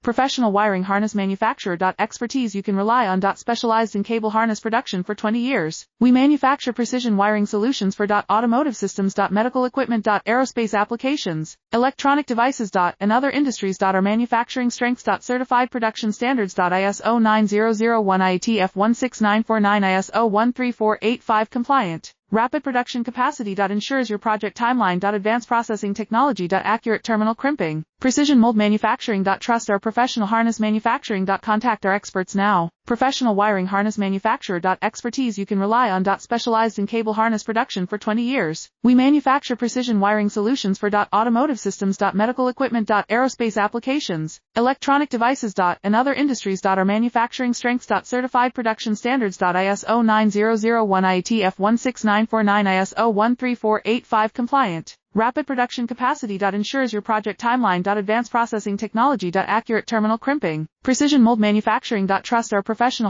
Professional wiring harness manufacturer. Expertise you can rely on. Specialized in cable harness production for 20 years. We manufacture precision wiring solutions for automotive systems. Medical equipment. Aerospace applications, electronic devices. And other industries. Our manufacturing strengths. Certified production standards. ISO 9001 IATF 16949 ISO 13485 compliant. Rapid production capacity. Ensures your project timeline. Advanced processing technology. Accurate terminal crimping. Precision mold manufacturing. Trust our professional harness manufacturing. Contact our experts now. Professional wiring harness manufacturer. Expertise you can rely on. Specialized in cable harness production for 20 years. We manufacture precision wiring solutions for automotive systems. Medical equipment. Aerospace applications, electronic devices. And other industries. Our manufacturing strengths. Certified production standards. ISO 9001 IATF 16949 ISO 13485 compliant. Rapid production capacity. Ensures your project timeline. Advanced processing technology. Accurate terminal crimping. Precision mold manufacturing. Trust our professional